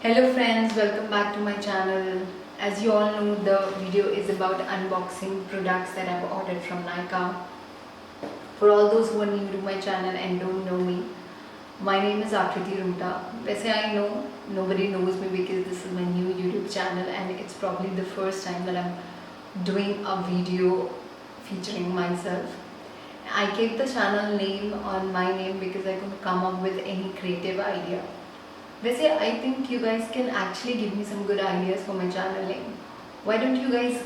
Hello friends, welcome back to my channel. As you all know, the video is about unboxing products that I've ordered from Nykaa. For all those who are new to my channel and don't know me, my name is akritiroongta. Wese I know nobody knows me because this is my new YouTube channel and it's probably the first time that I'm doing a video featuring myself. I kept the channel name on my name because I couldn't come up with any creative idea. I think you guys can actually give me some good ideas for my channel name. Why don't you guys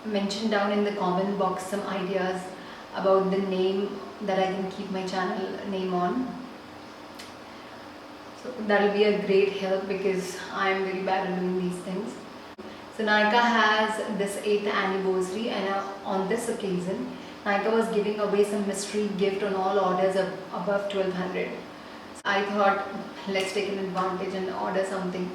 mention down in the comment box some ideas about the name that I can keep my channel name on. So that will be a great help because I am very bad at doing these things. So Nykaa has this 8th anniversary and on this occasion, Nykaa was giving away some mystery gift on all orders of above 1200. I thought let's take an advantage and order something.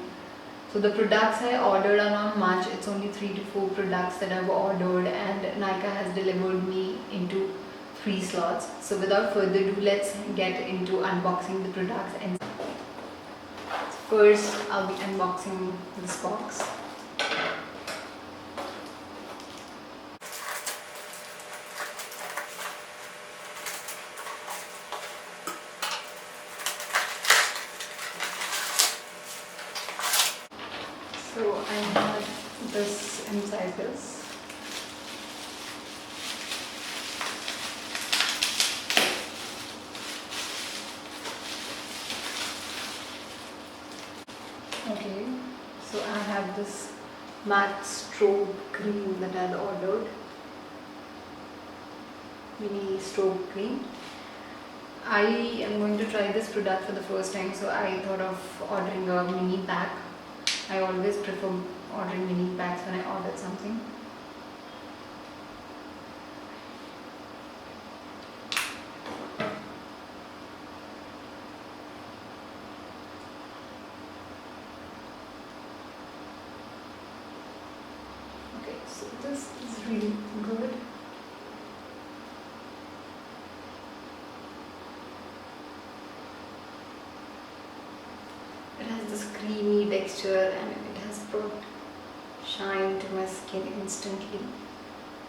So the products I ordered are not much. It's only 3 to 4 products that I've ordered and Nykaa has delivered me into 3 slots. So without further ado, let's get into unboxing the products. And first I'll be unboxing this box. So I have this inside this. Okay, so I have this matte strobe cream that I had ordered. Mini strobe cream. I am going to try this product for the first time, so I thought of ordering a mini pack. I always prefer ordering mini packs when I ordered something. Okay, so this is really good. It has this creamy texture and it has brought shine to my skin instantly.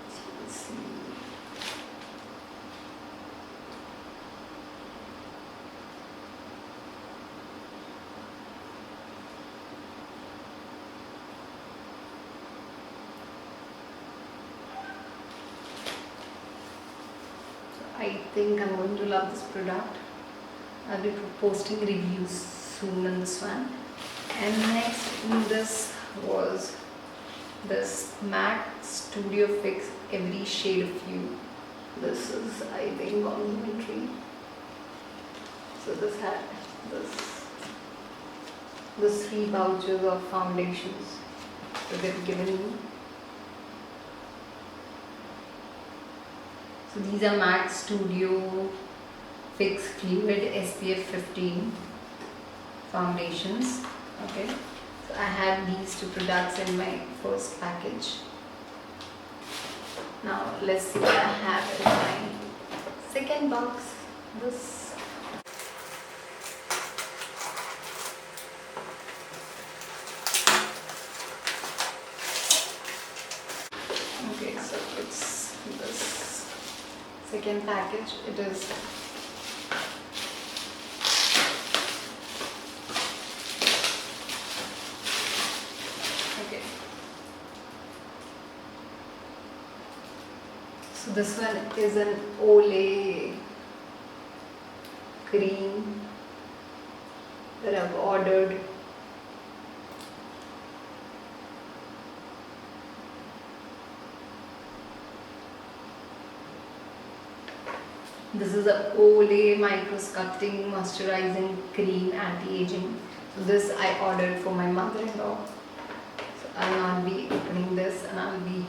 As you can see. So I think I'm going to love this product. I'll be posting reviews soon on this one. And next in this was this M.A.C Studio Fix Every Shade of You. This is, I think, complimentary. So this had this 3 pouches of foundations that they've given me. So these are M.A.C Studio Fix Fluid SPF 15 foundations. Okay, so I had these 2 products in my first package. Now let's see what I have in my second box. This okay, so it's this second package. It is so this one is an Olay cream that I've ordered. This is a Olay micro sculpting moisturizing cream anti-aging. So this I ordered for my mother-in-law. So I'll not be opening this and I'll be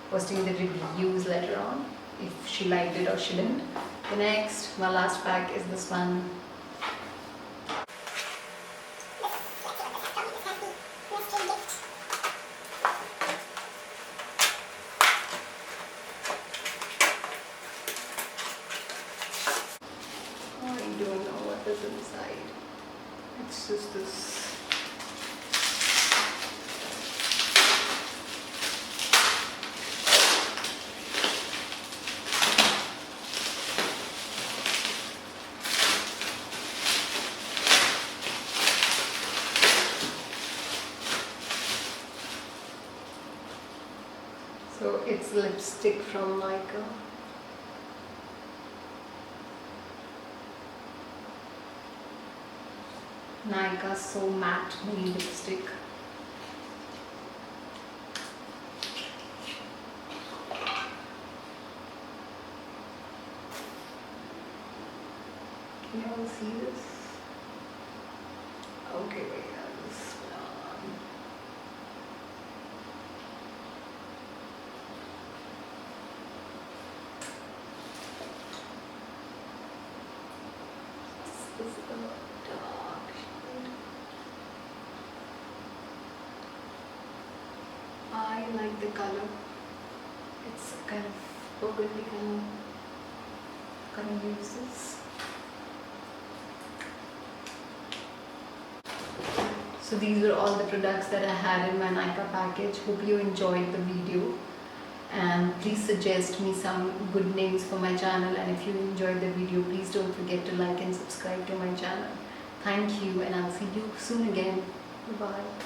posting the reviews later on if she liked it or she didn't. The next, my last pack is this one. I don't know what is inside. It's just this So it's lipstick from Nykaa. Nykaa So Matte mini lipstick. Can you all see this? Okay, wait, this one. This is the dark shade. I like the color. It's a kind of burgundy color. Gonna use this. So these were all the products that I had in my Nykaa package. Hope you enjoyed the video, and please suggest me some good names for my channel, and if you enjoyed the video, please don't forget to like and subscribe to my channel. Thank you, and I'll see you soon again. Bye.